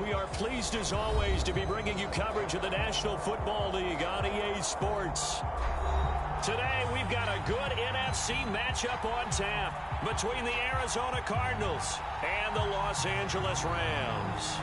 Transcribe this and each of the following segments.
We are pleased as always to be bringing you coverage of the National Football League on EA Sports. Today we've got a good NFC matchup on tap between the Arizona Cardinals and the Los Angeles Rams.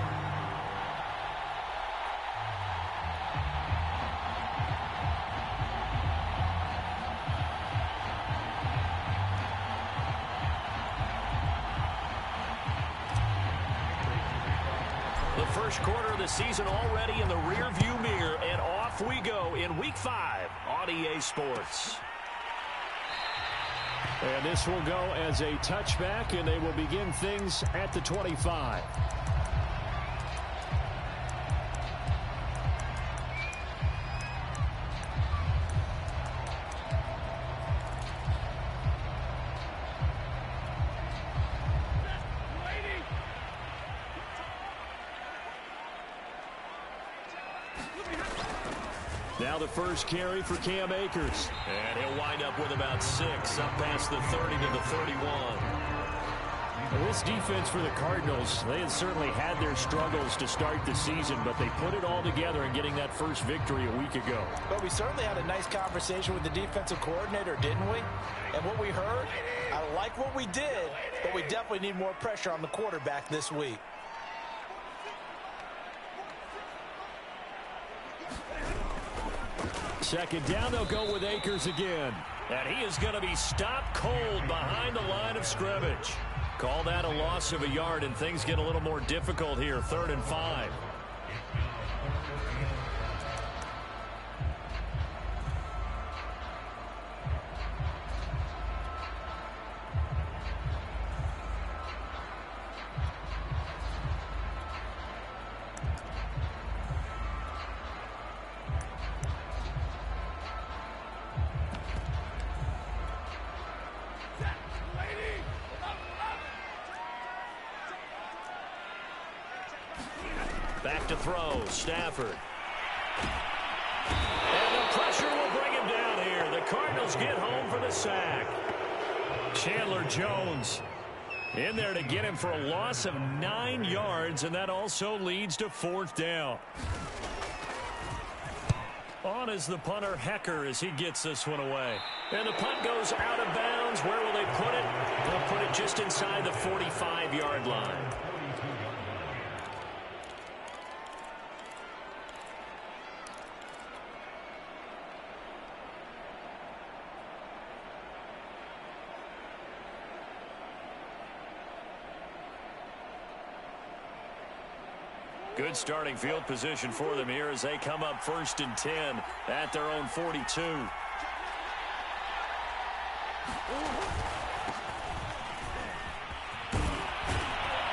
The first quarter of the season already in the rearview mirror, and off we go in Week 5 on EA Sports. And this will go as a touchback, and they will begin things at the 25. Now the first carry for Cam Akers. And he'll wind up with about 6 up past the 30 to the 31. Well, this defense for the Cardinals, they had certainly had their struggles to start the season, but they put it all together in getting that first victory a week ago. But we certainly had a nice conversation with the defensive coordinator, didn't we? And what we heard, I like what we did, but we definitely need more pressure on the quarterback this week. Second down, they'll go with Akers again. And he is going to be stopped cold behind the line of scrimmage. Call that a loss of a yard, and things get a little more difficult here. 3rd and 5. Back to throw, Stafford. And the pressure will bring him down here. The Cardinals get home for the sack. Chandler Jones in there to get him for a loss of 9 yards, and that also leads to 4th down. On is the punter, Hecker, as he gets this one away. And the punt goes out of bounds. Where will they put it? They'll put it just inside the 45-yard line. Good starting field position for them here as they come up 1st and 10 at their own 42.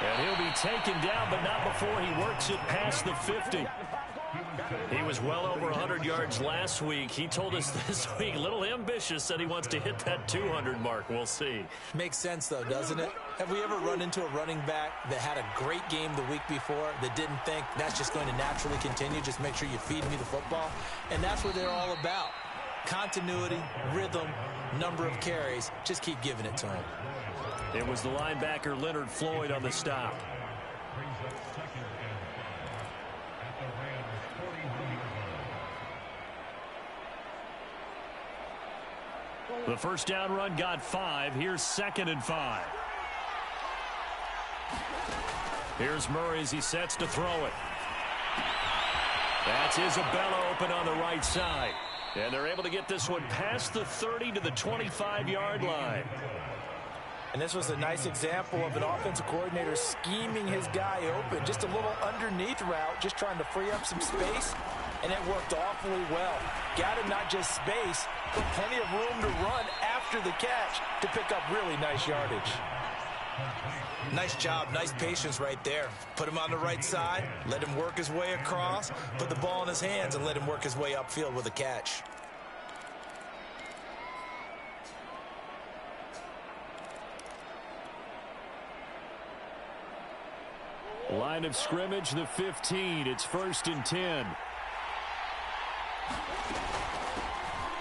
And he'll be taken down, but not before he works it past the 50. He was well over 100 yards last week. He told us this week, a little ambitious, that he wants to hit that 200 mark. We'll see. Makes sense, though, doesn't it? Have we ever run into a running back that had a great game the week before that didn't think that's just going to naturally continue? Just make sure you feed me the football. And that's what they're all about. Continuity, rhythm, number of carries. Just keep giving it to him. It was the linebacker Leonard Floyd on the stop. The first down run got 5. Here's 2nd and 5. Here's Murray as he sets to throw it. That's Isabella open on the right side. And they're able to get this one past the 30 to the 25-yard line. And this was a nice example of an offensive coordinator scheming his guy open. Just a little underneath route, just trying to free up some space. And it worked awfully well. Got him not just space, but plenty of room to run after the catch to pick up really nice yardage. Nice job, nice patience right there. Put him on the right side, let him work his way across, put the ball in his hands, and let him work his way upfield with a catch. Line of scrimmage, the 15. It's 1st and 10.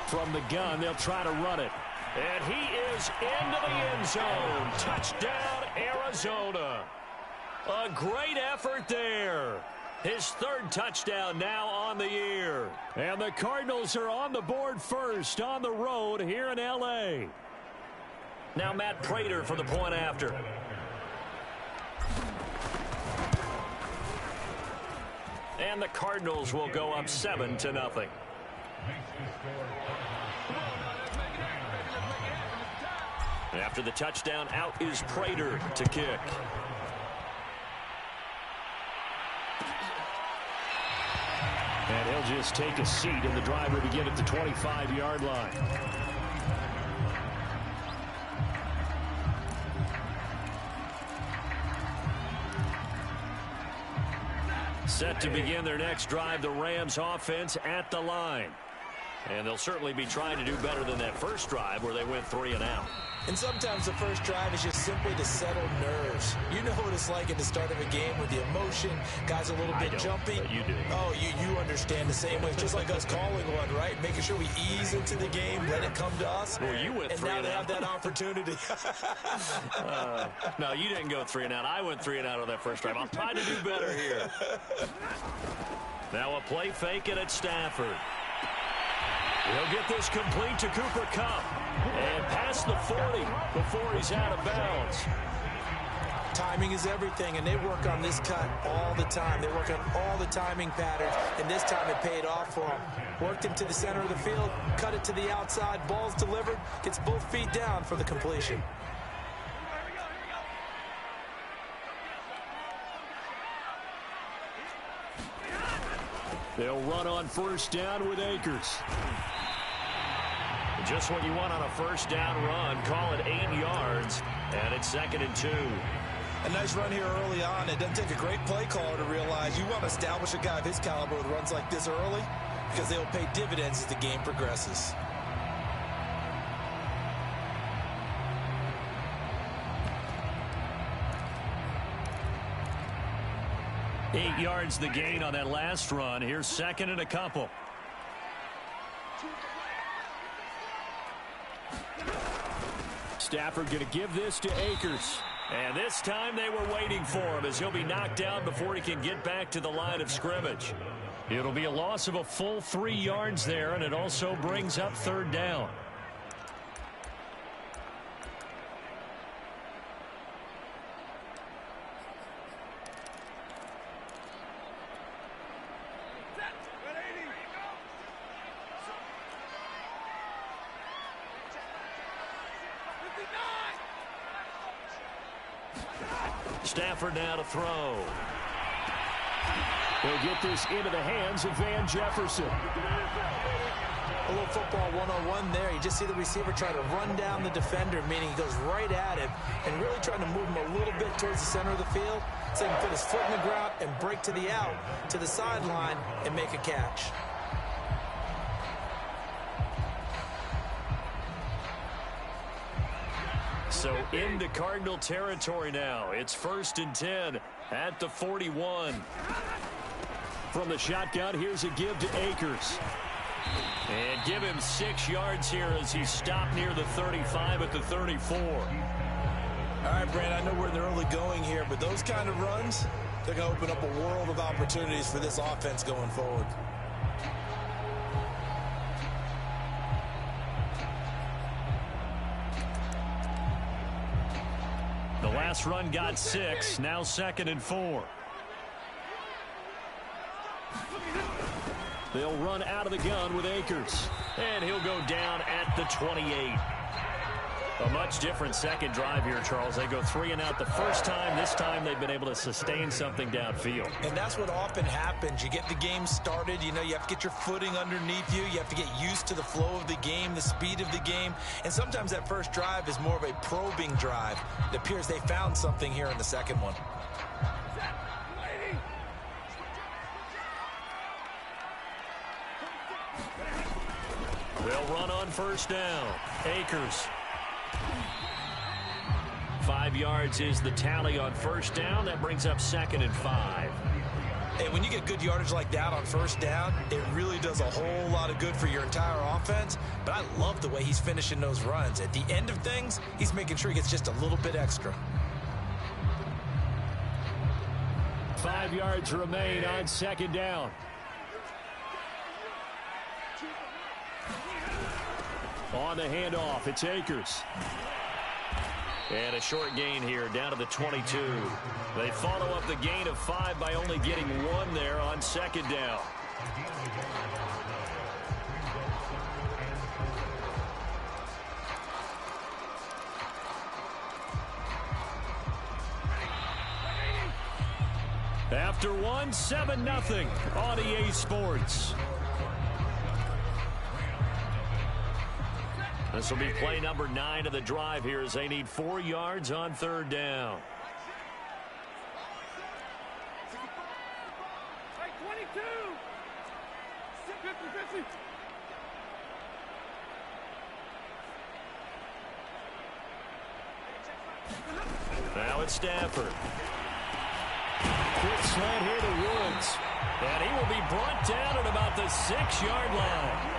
From the gun, they'll try to run it. And he is into the end zone. Touchdown, Arizona. A great effort there. His third touchdown now on the year. And the Cardinals are on the board first on the road here in L.A. Now Matt Prater for the point after. And the Cardinals will go up 7-0. After the touchdown, out is Prater to kick. And he'll just take a seat, and the drive will begin at the 25-yard line. Set to begin their next drive, the Rams offense at the line. And they'll certainly be trying to do better than that first drive where they went 3 and out. And sometimes the first drive is just simply to settle nerves. You know what it's like at the start of a game with the emotion, guys a little bit jumpy. But you do. Oh, you understand the same way. It's just like us calling one, right? Making sure we ease into the game, let it come to us. Well, you went 3 and out. And now they have that opportunity. No, you didn't go 3 and out. I went 3 and out on that first drive. I'll try to do better here. Now a play fake and it's Stafford. He'll get this complete to Cooper Kupp. And past the 40 before he's out of bounds. Timing is everything, and they work on this cut all the time. They work on all the timing patterns, and this time it paid off for him. Worked him to the center of the field, cut it to the outside, ball's delivered, gets both feet down for the completion. They'll run on first down with Akers. Just what you want on a first down run. Call it 8 yards, and it's 2nd and 2. A nice run here early on. It doesn't take a great play caller to realize you want to establish a guy of his caliber with runs like this early because they'll pay dividends as the game progresses. Eight yards the gain on that last run. Here's 2nd and a couple. Stafford going to give this to Akers. And this time they were waiting for him as he'll be knocked down before he can get back to the line of scrimmage. It'll be a loss of a full 3 yards there, and it also brings up 3rd down. Stafford now to throw. They'll get this into the hands of Van Jefferson. A little football 101 there. You just see the receiver try to run down the defender, meaning he goes right at him and really trying to move him a little bit towards the center of the field so he can put his foot in the ground and break to the out, to the sideline, and make a catch. So into Cardinal territory now. It's 1st and 10 at the 41. From the shotgun, here's a give to Akers. And give him 6 yards here as he stopped near the 35 at the 34. All right, Brand, I know we're in the early going here, but those kind of runs, they're going to open up a world of opportunities for this offense going forward. The last run got 6, now 2nd and 4. They'll run out of the gun with Akers. And he'll go down at the 28. A much different second drive here, Charles. They go 3 and out the first time. This time they've been able to sustain something downfield. And that's what often happens. You get the game started. You know, you have to get your footing underneath you. You have to get used to the flow of the game, the speed of the game. And sometimes that first drive is more of a probing drive. It appears they found something here in the second one. They'll run on first down. Akers. 5 yards is the tally on first down. That brings up 2nd and 5. Hey, when you get good yardage like that on first down, it really does a whole lot of good for your entire offense. But I love the way he's finishing those runs. At the end of things, he's making sure he gets just a little bit extra. 5 yards remain on second down. On the handoff, it's Akers. And a short gain here, down to the 22. They follow up the gain of 5 by only getting 1 there on second down. After 1, 7-0 on EA Sports. This will be play number 9 of the drive here as they need 4 yards on third down. Now it's Stafford. Quick slant here to Woods. And he will be brought down at about the 6-yard line.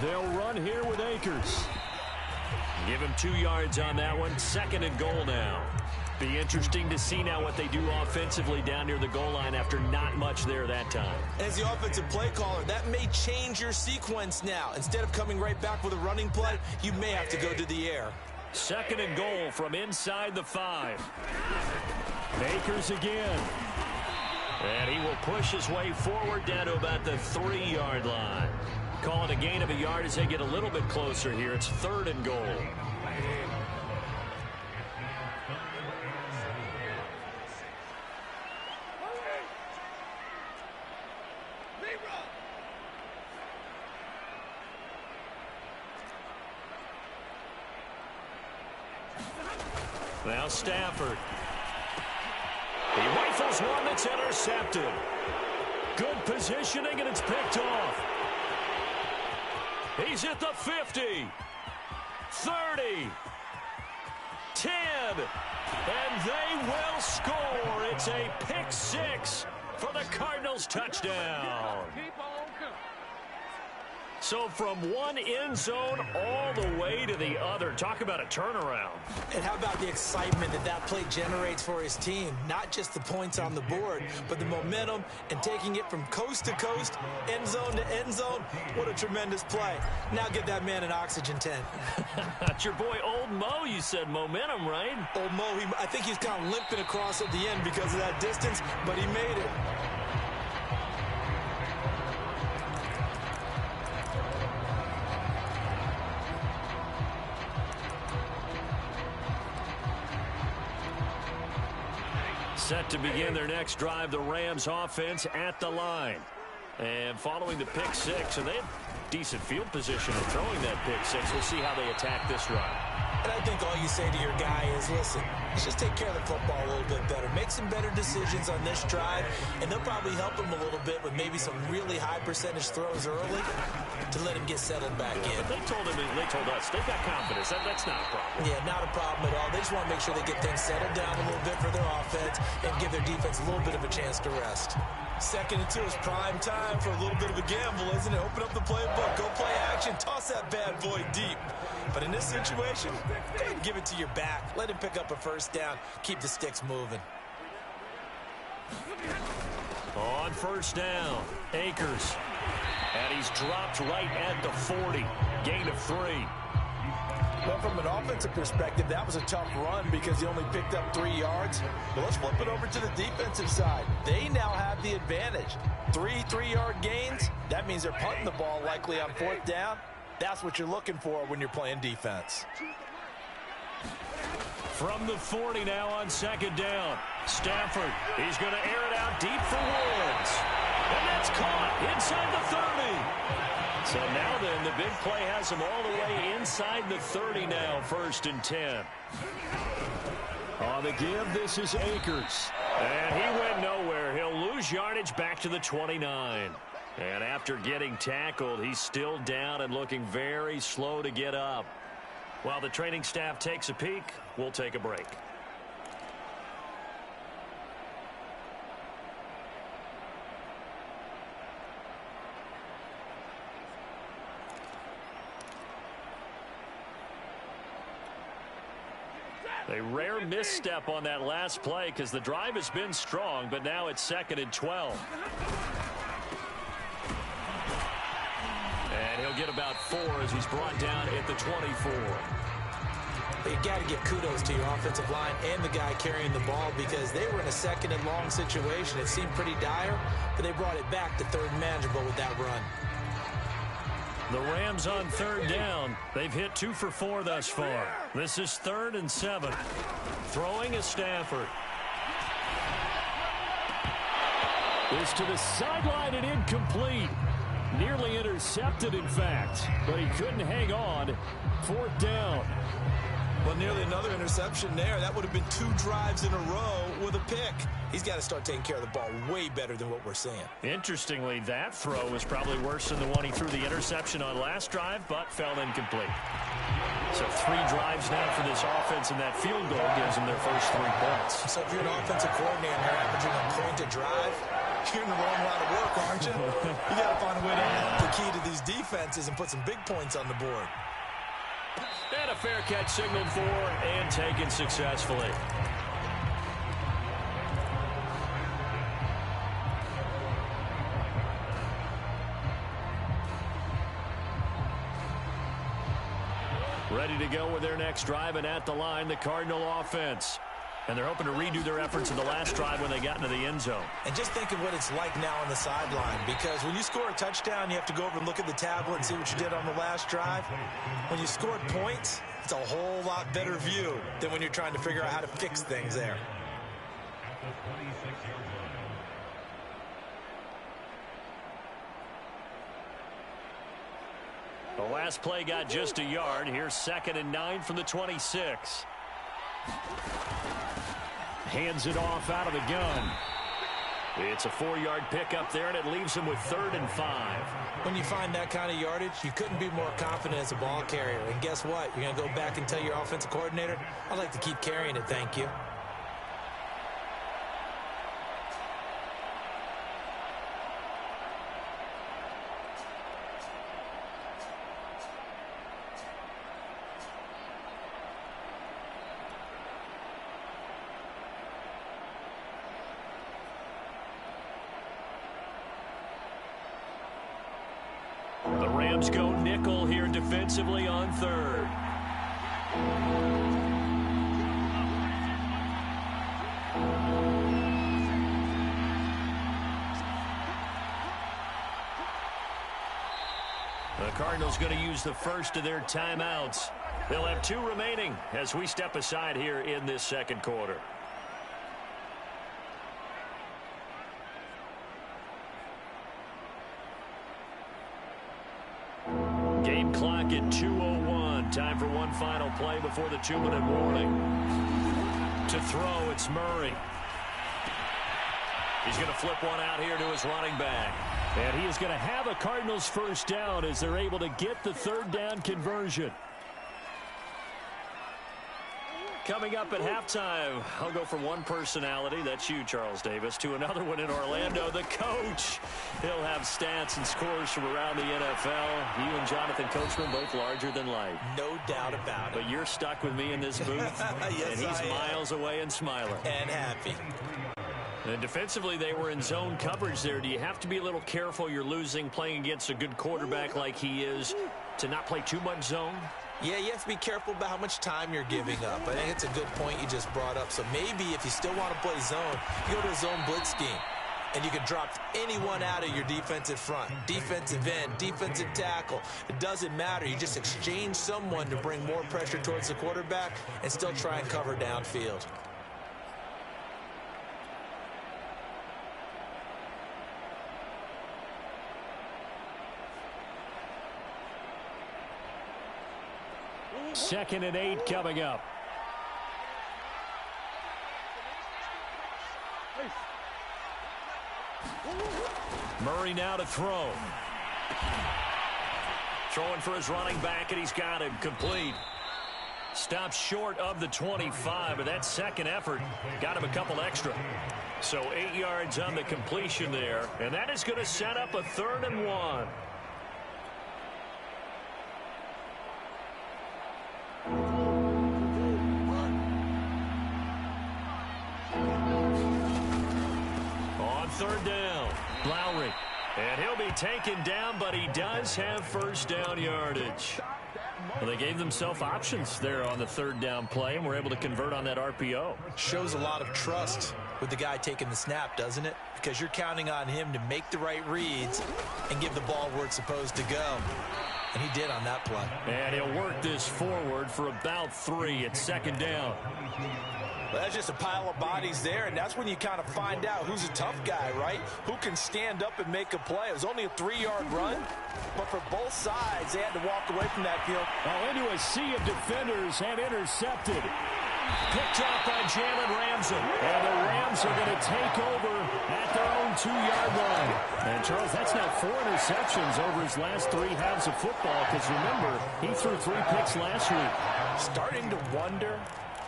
They'll run here with Akers. Give him 2 yards on that one. 2nd and goal now. Be interesting to see now what they do offensively down near the goal line after not much there that time. As the offensive play caller, that may change your sequence now. Instead of coming right back with a running play, you may have to go to the air. 2nd and goal from inside the 5. Akers again. And he will push his way forward down to about the 3-yard line. Call it a gain of a yard as they get a little bit closer here. It's 3rd and goal. Now Stafford. He rifles one that's intercepted. Good positioning, and it's picked off. He's at the 50, 30, 10, and they will score. It's a pick 6 for the Cardinals touchdown. So from one end zone all the way to the other. Talk about a turnaround. And how about the excitement that that play generates for his team? Not just the points on the board, but the momentum and taking it from coast to coast, end zone to end zone. What a tremendous play. Now get that man an oxygen tent. That's your boy Old Mo. You said momentum, right? Old Mo, I think he's kind of limping across at the end because of that distance, but he made it. Set to begin their next drive, the Rams offense at the line. And following the pick 6, and they have decent field position of throwing that pick 6. We'll see how they attack this drive. And I think all you say to your guy is, listen, let's just take care of the football a little bit better. Make some better decisions on this drive, and they'll probably help him a little bit with maybe some really high percentage throws early to let him get settled back in. But they told us, they've got confidence. That's not a problem. Yeah, not a problem at all. They just want to make sure they get things settled down a little bit for their offense and give their defense a little bit of a chance to rest. 2nd and 2 is prime time for a little bit of a gamble, isn't it? Open up the playbook, go play action, toss that bad boy deep. But in this situation, go ahead and give it to your back. Let him pick up a first down. Keep the sticks moving. On first down, Akers. And he's dropped right at the 40. Gain of 3. Well, from an offensive perspective, that was a tough run because he only picked up 3 yards. But let's flip it over to the defensive side. They now have the advantage. 3-3-yard gains. That means they're punting the ball likely on 4th down. That's what you're looking for when you're playing defense. From the 40 now on 2nd down. Stafford, he's going to air it out deep for Woods. And that's caught inside the 30. So now then, the big play has him all the way inside the 30 now, 1st and 10. On the give, this is Akers. And he went nowhere. He'll lose yardage back to the 29. And after getting tackled, he's still down and looking very slow to get up. While the training staff takes a peek, we'll take a break. A rare misstep on that last play because the drive has been strong, but now it's 2nd and 12. And he'll get about 4 as he's brought down at the 24. You got to give kudos to your offensive line and the guy carrying the ball because they were in a 2nd and long situation. It seemed pretty dire, but they brought it back to 3rd and manageable with that run. The Rams on 3rd down. They've hit 2 for 4 thus far. This is 3rd and 7. Throwing is Stafford. Is to the sideline and incomplete. Nearly intercepted, in fact, but he couldn't hang on. 4th down. Well, nearly another interception there. That would have been 2 drives in a row with a pick. He's got to start taking care of the ball way better than what we're seeing. Interestingly, that throw was probably worse than the one he threw the interception on last drive, but fell incomplete. So 3 drives now for this offense, and that field goal gives them their first 3 points. So if you're an offensive coordinator and you're averaging a point a drive, you're in the wrong line of work, aren't you? You got to find a way to unlock the key to these defenses and put some big points on the board. And a fair catch signaled for and taken successfully. Ready to go with their next drive, and at the line, the Cardinal offense. And they're hoping to redo their efforts in the last drive when they got into the end zone. And just think of what it's like now on the sideline, because when you score a touchdown, you have to go over and look at the tablet and see what you did on the last drive. When you scored points, it's a whole lot better view than when you're trying to figure out how to fix things there. The last play got just a yard. Here's 2nd and 9 from the 26. Hands it off out of the gun. It's a 4-yard pickup there, and it leaves him with 3rd and 5. When you find that kind of yardage, you couldn't be more confident as a ball carrier. And guess what? You're going to go back and tell your offensive coordinator, I'd like to keep carrying it, thank you. The Rams go nickel here defensively on 3rd. The Cardinals going to use the first of their timeouts. They'll have 2 remaining as we step aside here in this 2nd quarter. Game clock at 2:01. Time for one final play before the 2-minute warning. To throw, it's Murray. He's going to flip one out here to his running back. And he is going to have a Cardinals first down as they're able to get the 3rd down conversion. Coming up at halftime, I'll go from one personality, that's you, Charles Davis, to another one in Orlando, the coach. He'll have stats and scores from around the NFL. You and Jonathan Coachman, both larger than life. No doubt about it. But you're stuck with me in this booth, yes, and he's miles away and smiling. And happy. And defensively, they were in zone coverage there. Do you have to be a little careful? You're losing, playing against a good quarterback like he is, to not play too much zone? Yeah, you have to be careful about how much time you're giving up. I think it's a good point you just brought up. So maybe if you still want to play zone, you go to a zone blitz scheme. And you can drop anyone out of your defensive front. Defensive end, defensive tackle. It doesn't matter. You just exchange someone to bring more pressure towards the quarterback and still try and cover downfield. Second and 8 coming up. Murray now to throw. Throwing for his running back, and he's got him complete. Stops short of the 25, but that second effort got him a couple extra. So 8 yards on the completion there, and that is going to set up a 3rd and 1. third down. Lowry. And he'll be taken down, but he does have first down yardage. Well, they gave themselves options there on the third down play, and were able to convert on that RPO. Shows a lot of trust with the guy taking the snap, doesn't it? Because you're counting on him to make the right reads and give the ball where it's supposed to go. And he did on that play. And he'll work this forward for about 3 at second down. Well, that's just a pile of bodies there, and that's when you kind of find out who's a tough guy, right? Who can stand up and make a play. It was only a 3-yard run, but for both sides, they had to walk away from that field. Oh, into a sea of defenders and intercepted. Picked off by Jalen Ramsey. And the Rams are going to take over at their own 2-yard line. And, Charles, that's now 4 interceptions over his last 3 halves of football, because, remember, he threw 3 picks last week. Starting to wonder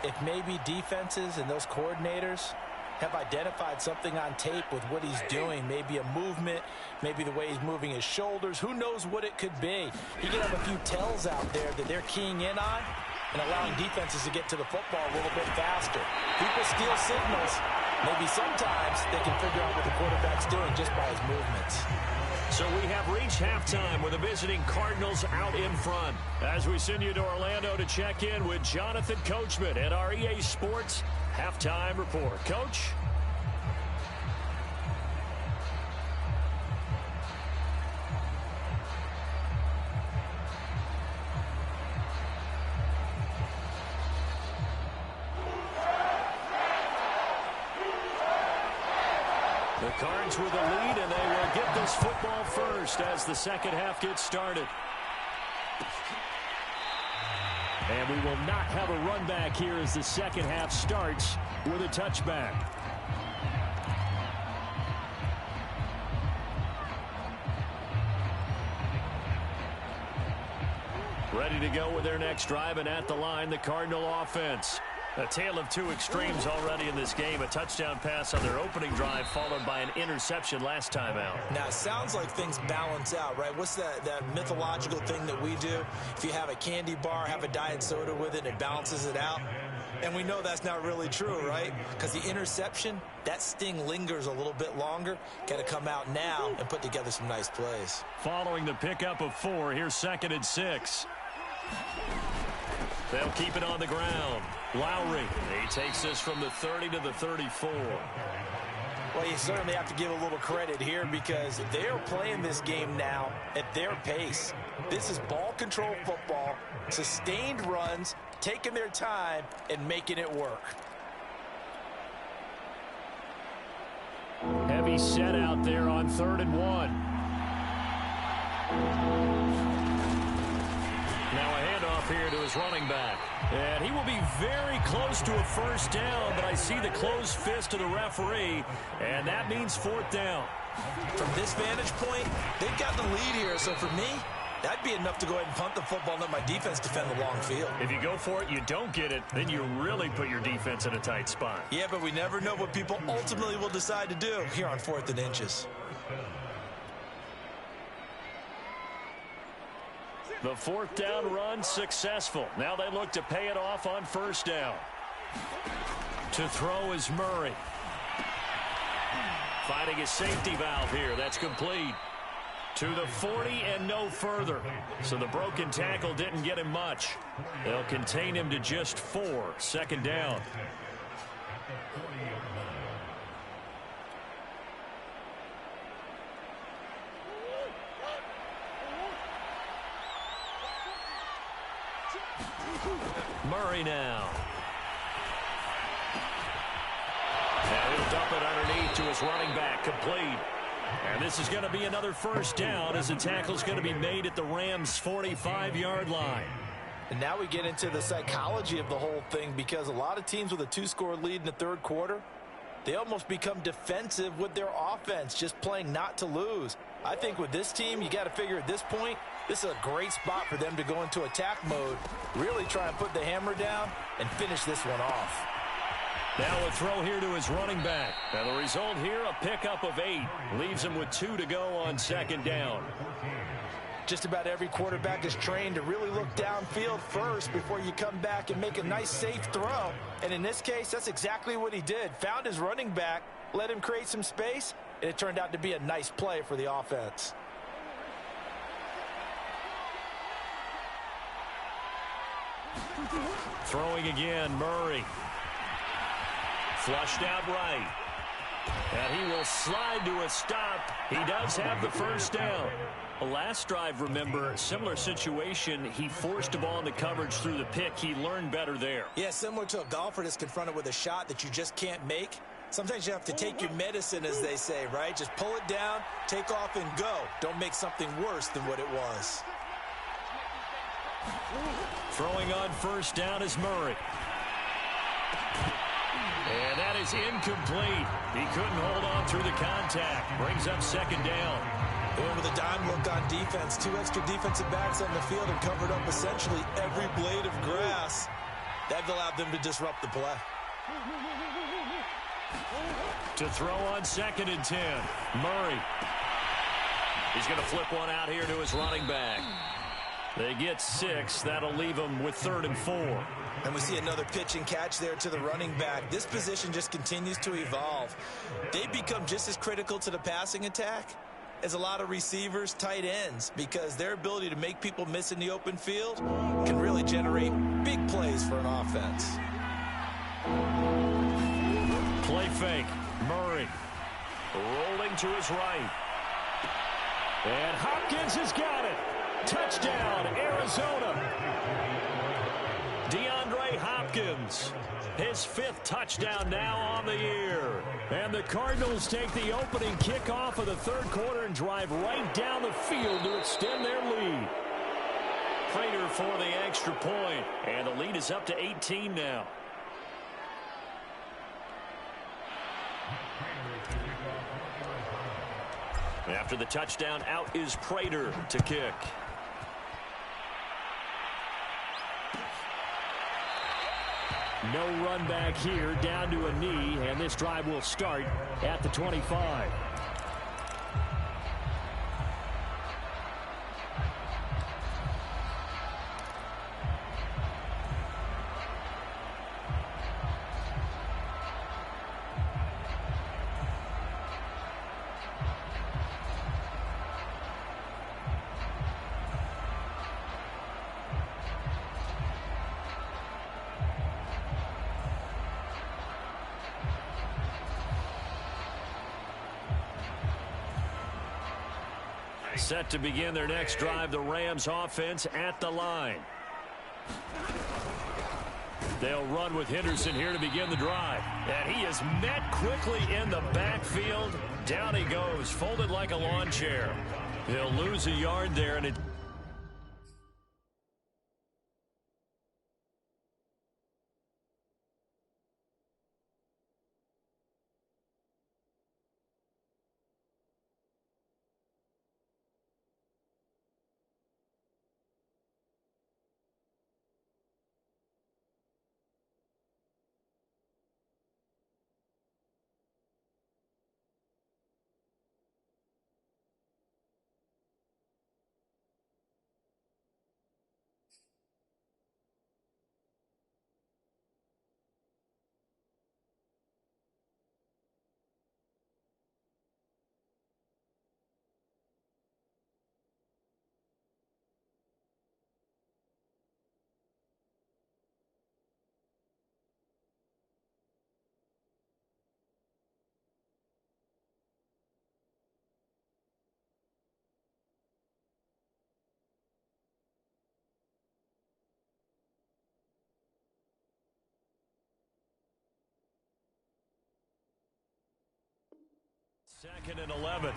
if maybe defenses and those coordinators have identified something on tape with what he's doing. Maybe a movement, maybe the way he's moving his shoulders. Who knows what it could be? He could have a few tells out there that they're keying in on and allowing defenses to get to the football a little bit faster. People steal signals. Maybe sometimes they can figure out what the quarterback's doing just by his movements. So we have reached halftime with the visiting Cardinals out in front. As we send you to Orlando to check in with Jonathan Coachman at our EA Sports Halftime Report. Coach? The Cards with the lead, and they will get this football first as the second half gets started. And we will not have a run back here as the second half starts with a touchback. Ready to go with their next drive, and at the line, the Cardinal offense. A tale of 2 extremes already in this game. A touchdown pass on their opening drive, followed by an interception last time out. Now, it sounds like things balance out, right? What's that mythological thing that we do? If you have a candy bar, have a diet soda with it, it balances it out. And we know that's not really true, right? Because the interception, that sting lingers a little bit longer. Got to come out now and put together some nice plays. Following the pickup of 4, here's 2nd and 6. They'll keep it on the ground. Lowry, he takes this from the 30 to the 34. Well, you certainly have to give a little credit here because they're playing this game now at their pace. This is ball control football, sustained runs, taking their time and making it work. Heavy set out there on 3rd and 1. Now a handoff here to his running back. And he will be very close to a first down, but I see the closed fist of the referee, and that means 4th down. From this vantage point, they've got the lead here, so for me, that'd be enough to go ahead and punt the football and let my defense defend the long field. If you go for it, you don't get it, then you really put your defense in a tight spot. Yeah, but we never know what people ultimately will decide to do here on 4th and inches. The 4th down run successful. Now they look to pay it off on 1st down. To throw is Murray. Finding a safety valve here. That's complete. To the 40 and no further. So the broken tackle didn't get him much. They'll contain him to just 4. 2nd down. Murray now. Now he'll dump it underneath to his running back, complete. And this is going to be another 1st down as the tackle's going to be made at the Rams' 45-yard line. And now we get into the psychology of the whole thing because a lot of teams with a 2-score lead in the 3rd quarter, they almost become defensive with their offense, just playing not to lose. I think with this team, you got to figure at this point, this is a great spot for them to go into attack mode, really try and put the hammer down and finish this one off. Now a throw here to his running back. And the result here, a pickup of 8. Leaves him with 2 to go on 2nd down. Just about every quarterback is trained to really look downfield first before you come back and make a nice, safe throw. And in this case, that's exactly what he did. Found his running back, let him create some space, and it turned out to be a nice play for the offense. Throwing again, Murray. Flushed out right. And he will slide to a stop. He does have the first down. Last drive, remember, similar situation. He forced a ball into coverage through the pick. He learned better there. Yeah, similar to a golfer that's confronted with a shot that you just can't make. Sometimes you have to take your medicine, as they say, right? Just pull it down, take off, and go. Don't make something worse than what it was. Throwing on first down is Murray. And that is incomplete. He couldn't hold on through the contact. Brings up second down. And with a dime look on defense, 2 extra defensive backs on the field and covered up essentially every blade of grass. That allowed them to disrupt the play. To throw on second and 10. Murray. He's going to flip one out here to his running back. They get 6. That'll leave them with 3rd and 4. And we see another pitch and catch there to the running back. This position just continues to evolve. They become just as critical to the passing attack as a lot of receivers, tight ends, because their ability to make people miss in the open field can really generate big plays for an offense. Play fake. Murray rolling to his right. And Hopkins has got it. Touchdown, Arizona. DeAndre Hopkins, his 5th touchdown now on the year. And the Cardinals take the opening kickoff of the 3rd quarter and drive right down the field to extend their lead. Prater for the extra point, and the lead is up to 18 now. After the touchdown, out is Prater to kick. No run back here, down to a knee, and this drive will start at the 25. Set to begin their next drive, the Rams offense at the line. They'll run with Henderson here to begin the drive. And he is met quickly in the backfield. Down he goes, folded like a lawn chair. He'll lose a yard there, and it... Second and 11.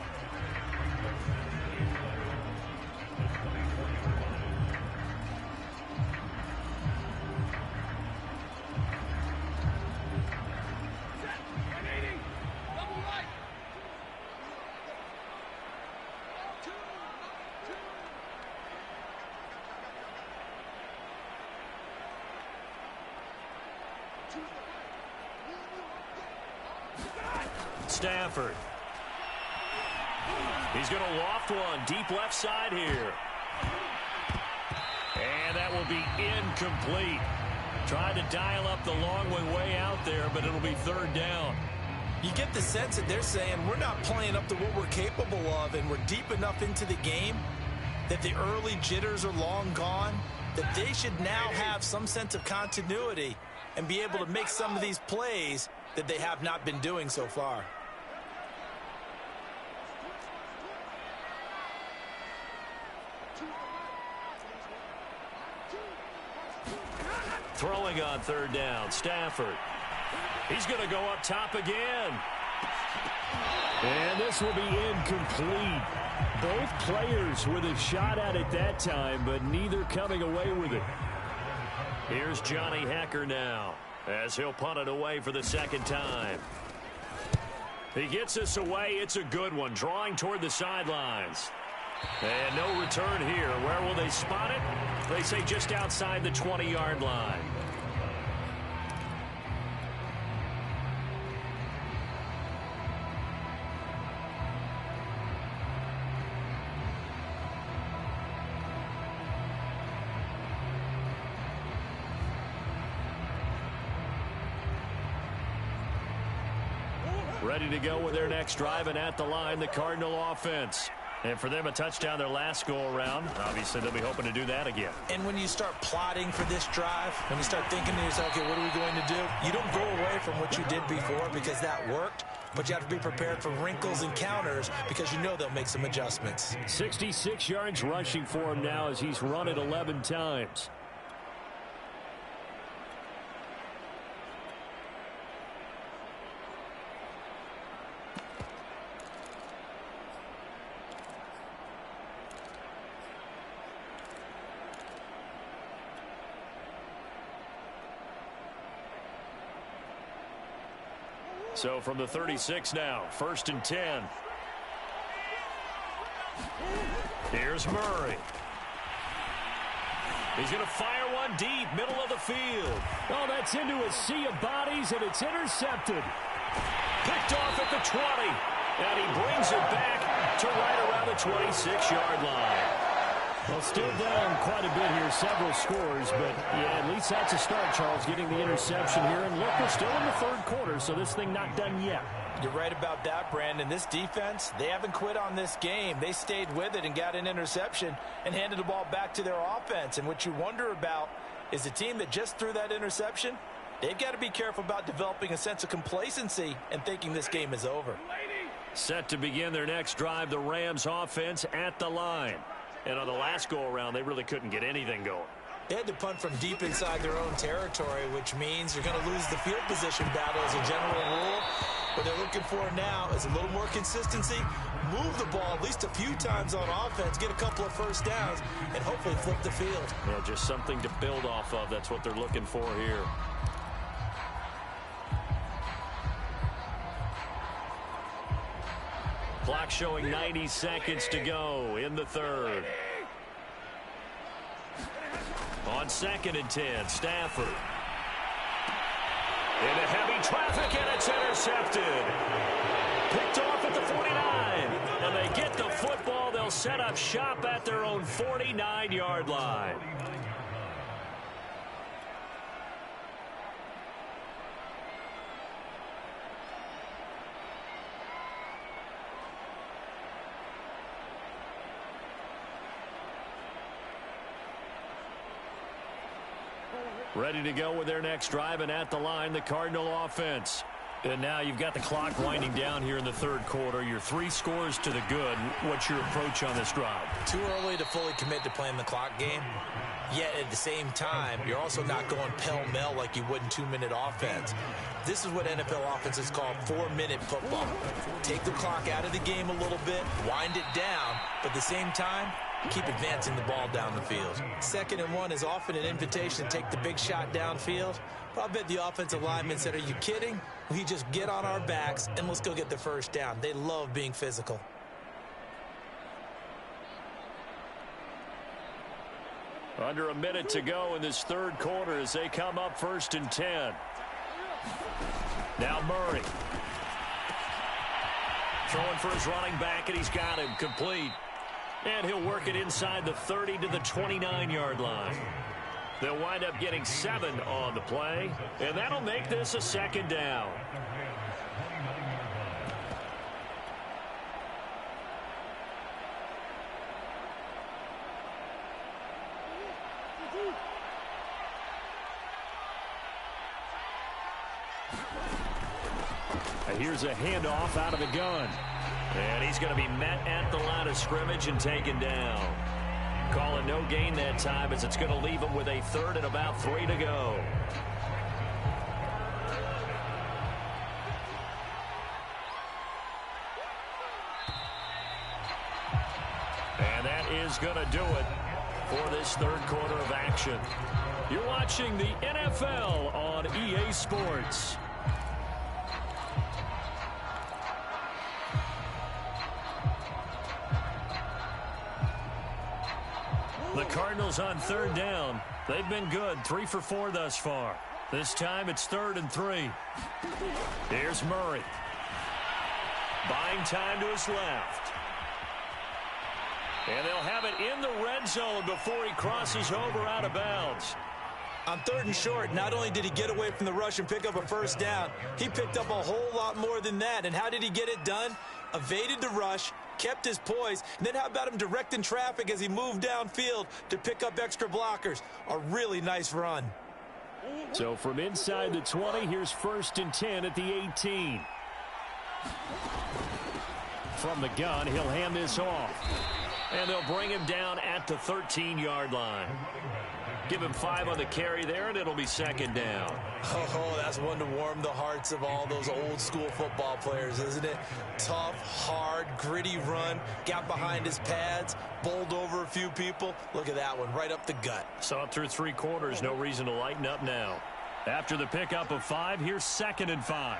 Stafford. He's going to loft one deep left side here. And that will be incomplete. Tried to dial up the long way out there, but it'll be 3rd down. You get the sense that they're saying we're not playing up to what we're capable of, and we're deep enough into the game that the early jitters are long gone, that they should now have some sense of continuity and be able to make some of these plays that they have not been doing so far. Throwing on third down, Stafford. He's going to go up top again. And this will be incomplete. Both players with a shot at it that time, but neither coming away with it. Here's Johnny Hacker now, as he'll punt it away for the second time. He gets this away. It's a good one, drawing toward the sidelines. And no return here. Where will they spot it? They say just outside the 20-yard line. Ready to go with their next drive, and at the line, the Cardinal offense. And for them, a touchdown their last go-around. Obviously, they'll be hoping to do that again. And when you start plotting for this drive, when you start thinking to yourself, okay, what are we going to do? You don't go away from what you did before because that worked, but you have to be prepared for wrinkles and counters because you know they'll make some adjustments. 66 yards rushing for him now as he's run it 11 times. So from the 36 now, 1st and 10. Here's Murray. He's going to fire one deep, middle of the field. Oh, that's into a sea of bodies, and it's intercepted. Picked off at the 20. And he brings it back to right around the 26-yard line. Well, still down quite a bit here, several scores, but yeah, at least that's a start, Charles, getting the interception here. And look, we're still in the third quarter, so this thing not done yet. You're right about that, Brandon. This defense, they haven't quit on this game. They stayed with it and got an interception and handed the ball back to their offense. And what you wonder about is the team that just threw that interception, they've got to be careful about developing a sense of complacency and thinking this game is over. Set to begin their next drive, the Rams offense at the line. And on the last go-around, they really couldn't get anything going. They had to punt from deep inside their own territory, which means you're going to lose the field position battle as a general rule. What they're looking for now is a little more consistency, move the ball at least a few times on offense, get a couple of first downs, and hopefully flip the field. Yeah, just something to build off of. That's what they're looking for here. Clock showing 90 seconds to go in the third. On 2nd and 10, Stafford. Into heavy traffic, and it's intercepted. Picked off at the 49. And they get the football. They'll set up shop at their own 49-yard line. Ready to go with their next drive, and at the line, the Cardinal offense. And now you've got the clock winding down here in the third quarter. You're 3 scores to the good. What's your approach on this drive? Too early to fully commit to playing the clock game. Yet at the same time, you're also not going pell-mell like you would in 2-minute offense. This is what NFL offenses call 4-minute football. Take the clock out of the game a little bit, wind it down, but at the same time, keep advancing the ball down the field. 2nd and 1 is often an invitation to take the big shot downfield. But I bet the offensive linemen said, are you kidding? We just get on our backs and let's go get the first down. They love being physical. Under a minute to go in this third quarter as they come up 1st and 10. Now Murray. Throwing for his running back, and he's got him complete. And he'll work it inside the 30 to the 29-yard line. They'll wind up getting 7 on the play, and that'll make this a 2nd down. And here's a handoff out of the gun. And he's going to be met at the line of scrimmage and taken down. Call it no gain that time as it's going to leave him with a third and about 3 to go. And that is going to do it for this third quarter of action. You're watching the NFL on EA Sports. The Cardinals on third down. They've been good, 3 for 4 thus far. This time it's 3rd and 3. Here's Murray. Buying time to his left. And they'll have it in the red zone before he crosses over out of bounds. On 3rd and short, not only did he get away from the rush and pick up a first down, he picked up a whole lot more than that. And how did he get it done? Evaded the rush, kept his poise, and then how about him directing traffic as he moved downfield to pick up extra blockers? A really nice run. So from inside the 20, here's 1st and 10 at the 18. From the gun, he'll hand this off. And they'll bring him down at the 13-yard line. Give him 5 on the carry there, and it'll be 2nd down. Oh, that's one to warm the hearts of all those old-school football players, isn't it? Tough, hard, gritty run. Got behind his pads, bowled over a few people. Look at that one, right up the gut. Saw it through 3 quarters. No reason to lighten up now. After the pickup of 5, here's 2nd and 5.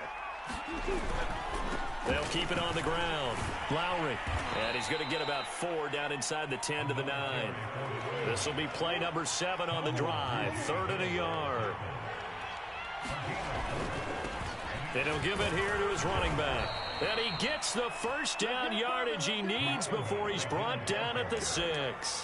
They'll keep it on the ground. Lowry. And he's going to get about 4 down inside the 10 to the 9. This will be play number 7 on the drive. 3rd and a yard. And he'll give it here to his running back. And he gets the first down yardage he needs before he's brought down at the 6.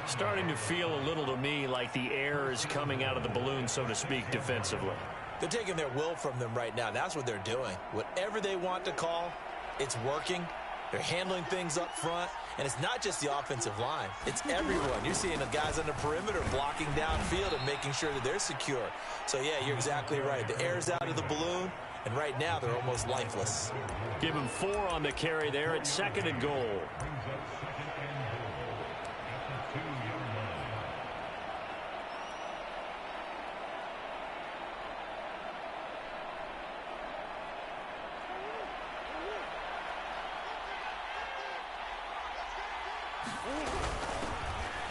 Starting to feel a little to me like the air is coming out of the balloon, so to speak, defensively. They're taking their will from them right now. That's what they're doing. Whatever they want to call, it's working. They're handling things up front. And it's not just the offensive line. It's everyone. You're seeing the guys on the perimeter blocking downfield and making sure that they're secure. So, yeah, you're exactly right. The air's out of the balloon, and right now they're almost lifeless. Give him 4 on the carry there at 2nd and goal.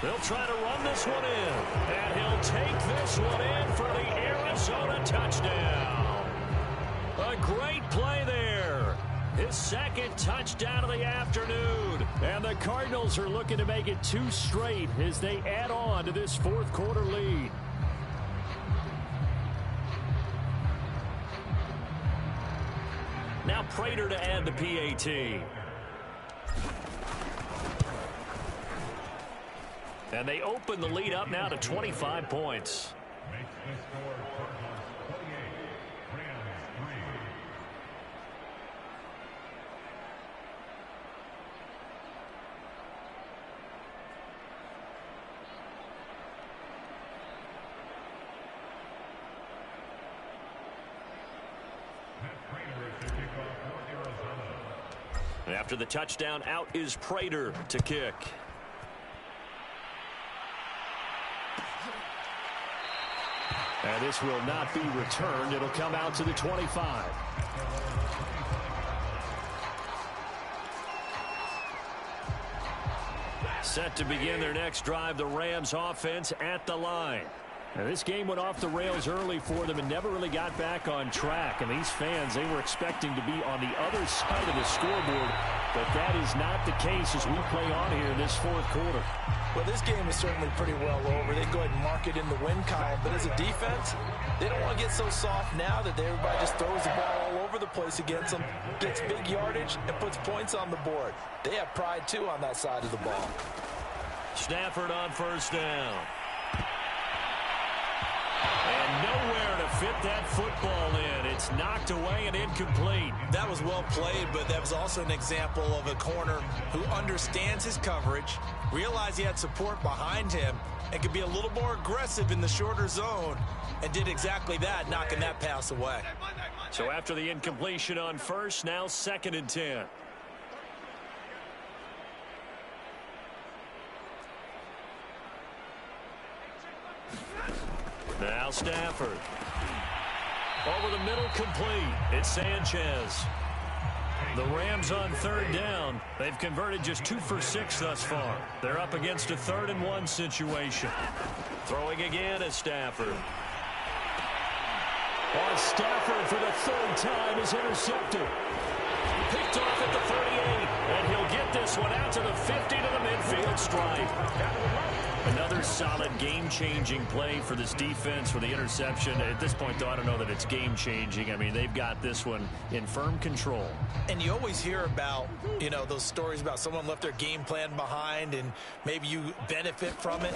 They'll try to run this one in. And he'll take this one in for the Arizona touchdown. A great play there. His 2nd touchdown of the afternoon. And the Cardinals are looking to make it 2 straight as they add on to this 4th quarter lead. Now Prater to add the PAT. And they open the lead up now to 25 points. After the touchdown, out is Prater to kick. And this will not be returned. It'll come out to the 25. Set to begin their next drive, the Rams offense at the line. Now, this game went off the rails early for them and never really got back on track. And these fans, they were expecting to be on the other side of the scoreboard. But that is not the case as we play on here in this 4th quarter. Well, this game is certainly pretty well over. They go ahead and mark it in the win column. But as a defense, they don't want to get so soft now that everybody just throws the ball all over the place against them, gets big yardage, and puts points on the board. They have pride, too, on that side of the ball. Stafford on 1st down. And nowhere to fit that football in. It's knocked away and incomplete. That was well played, but that was also an example of a corner who understands his coverage, realized he had support behind him, and could be a little more aggressive in the shorter zone, and did exactly that, knocking that pass away. So after the incompletion on first, now 2nd and 10. Now Stafford. Over the middle, complete. It's Sanchez. The Rams on 3rd down. They've converted just 2 for 6 thus far. They're up against a 3rd and 1 situation. Throwing again is Stafford. Stafford for the 3rd time is intercepted. Picked off at the 38, and he'll get this one out to the 50 to the midfield stripe. Another solid game-changing play for this defense for the interception. At this point, though, I don't know that it's game-changing. I mean, they've got this one in firm control. And you always hear about, you know, those stories about someone left their game plan behind and maybe you benefit from it.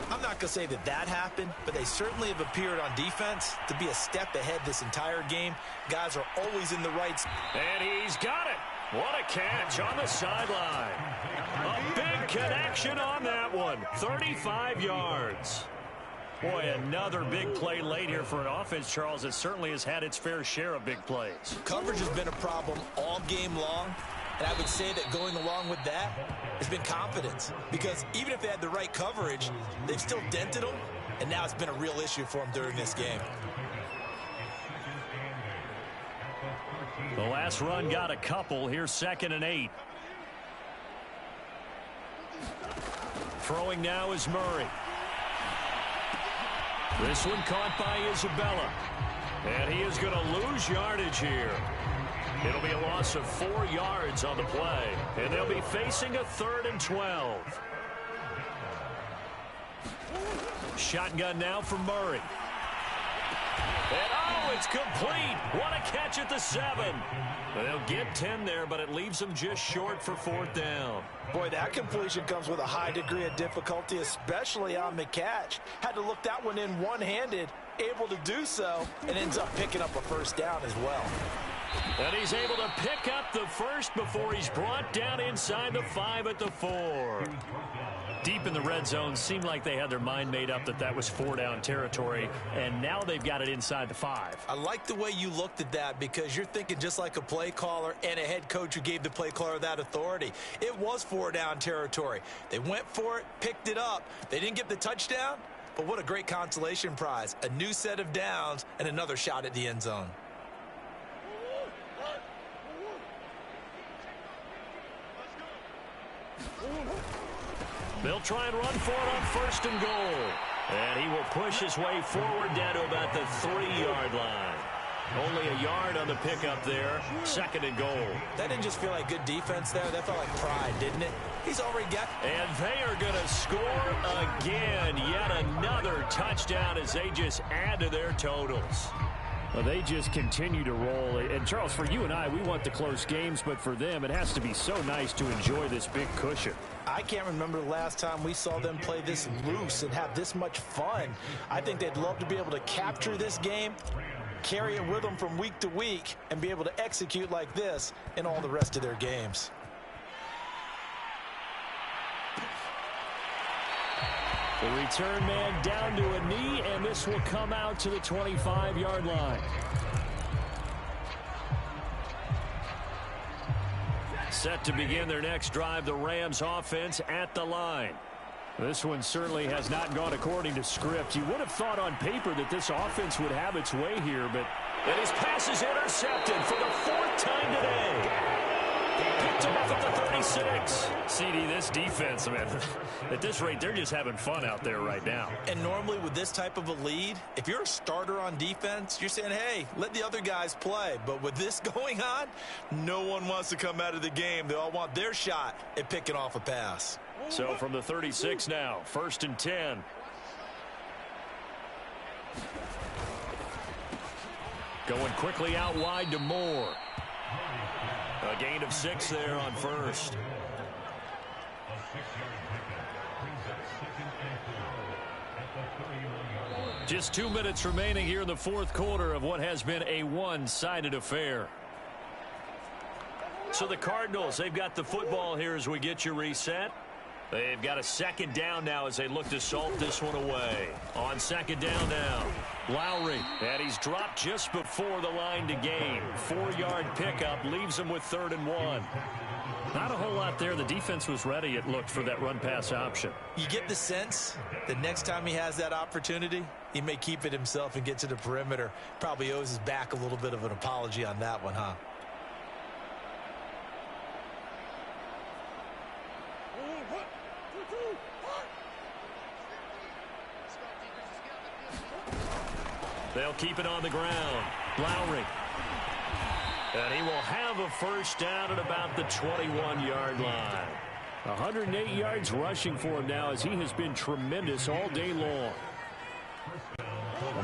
I'm not going to say that that happened, but they certainly have appeared on defense to be a step ahead this entire game. Guys are always in the right spot. And he's got it. What a catch on the sideline. A big connection on that one. 35 yards. Boy, another big play late here for an offense, Charles, that certainly has had its fair share of big plays. Coverage has been a problem all game long, and I would say that going along with that has been confidence. Because even if they had the right coverage, they've still dented them, and now it's been a real issue for them during this game. The last run got a couple. Here's 2nd and 8. Throwing now is Murray. This one caught by Isabella. And he is going to lose yardage here. It'll be a loss of 4 yards on the play. And they'll be facing a 3rd and 12. Shotgun now for Murray. And oh, it's complete. What a catch at the 7. They'll get 10 there, but it leaves them just short for 4th down. Boy, that completion comes with a high degree of difficulty, especially on the catch. Had to look that one in one-handed, able to do so, and ends up picking up a 1st down as well. And he's able to pick up the 1st before he's brought down inside the 5 at the 4. Deep in the red zone, seemed like they had their mind made up that that was 4-down territory, and now they've got it inside the 5. I like the way you looked at that because you're thinking just like a play caller and a head coach who gave the play caller that authority. It was 4-down territory. They went for it, picked it up. They didn't get the touchdown, but what a great consolation prize. A new set of downs and another shot at the end zone. They'll try and run for it on 1st and goal. And he will push his way forward down to about the 3-yard line. Only a yard on the pickup there. 2nd and goal. That didn't just feel like good defense there. That felt like pride, didn't it? He's already got... And they are going to score again. Yet another touchdown as they just add to their totals. Well, they just continue to roll. And, Charles, for you and I, we want the close games, but for them, it has to be so nice to enjoy this big cushion. I can't remember the last time we saw them play this loose and have this much fun. I think they'd love to be able to capture this game, carry it with them from week to week, and be able to execute like this in all the rest of their games. The return man down to a knee, and this will come out to the 25-yard line. Set to begin their next drive, the Rams offense at the line. This one certainly has not gone according to script. You would have thought on paper that this offense would have its way here, but... And his pass is intercepted for the 4th time today. Picked off at the 36. CD, this defense, man, at this rate, they're just having fun out there right now. And normally with this type of a lead, if you're a starter on defense, you're saying, hey, let the other guys play. But with this going on, no one wants to come out of the game. They all want their shot at picking off a pass. So from the 36 now, 1st and 10. Going quickly out wide to Moore. A gain of 6 there on 1st. Just 2 minutes remaining here in the 4th quarter of what has been a one-sided affair. So the Cardinals, they've got the football here as we get you reset. They've got a second down now as they look to salt this one away. On second down now, Lowry. And he's dropped just before the line to gain. 4-yard pickup leaves him with 3rd and 1. Not a whole lot there. The defense was ready, it looked, for that run-pass option. You get the sense that next time he has that opportunity, he may keep it himself and get to the perimeter. Probably owes his back a little bit of an apology on that one, huh? They'll keep it on the ground. Lowry. And he will have a first down at about the 21-yard line. 108 yards rushing for him now as he has been tremendous all day long.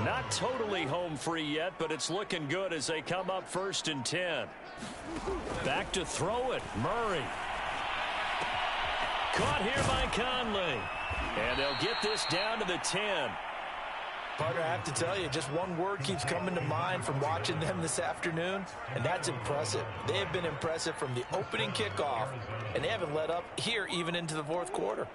Not totally home free yet, but it's looking good as they come up 1st and 10. Back to throw it. Murray. Caught here by Conley. And they'll get this down to the 10. Partner, I have to tell you, just one word keeps coming to mind from watching them this afternoon, and that's impressive. They have been impressive from the opening kickoff, and they haven't let up here even into the 4th quarter.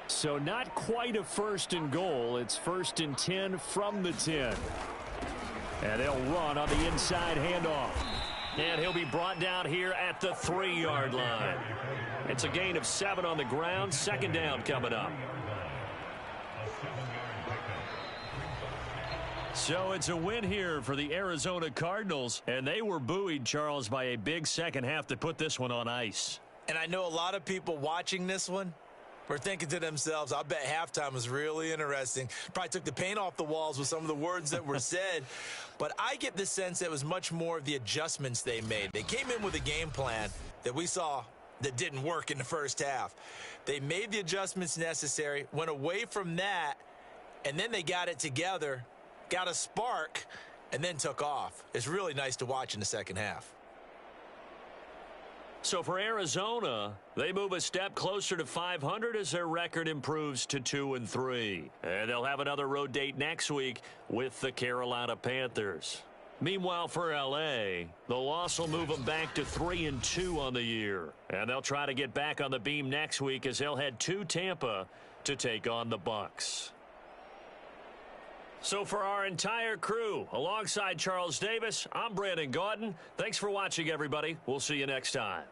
So not quite a 1st and goal. It's 1st and 10 from the 10. And they'll run on the inside handoff. And he'll be brought down here at the 3-yard line. It's a gain of 7 on the ground. 2nd down coming up. So it's a win here for the Arizona Cardinals, and they were buoyed, Charles, by a big second half to put this one on ice. And I know a lot of people watching this one were thinking to themselves, I bet halftime was really interesting. Probably took the paint off the walls with some of the words that were said. But I get the sense that it was much more of the adjustments they made. They came in with a game plan that we saw that didn't work in the first half. They made the adjustments necessary, went away from that, and then they got it together, got a spark, and then took off. It's really nice to watch in the second half. So for Arizona, they move a step closer to 500 as their record improves to 2-3. And they'll have another road date next week with the Carolina Panthers. Meanwhile, for L.A., the loss will move them back to 3-2 on the year. And they'll try to get back on the beam next week as they'll head to Tampa to take on the Bucs. So for our entire crew, alongside Charles Davis, I'm Brandon Gaudin. Thanks for watching, everybody. We'll see you next time.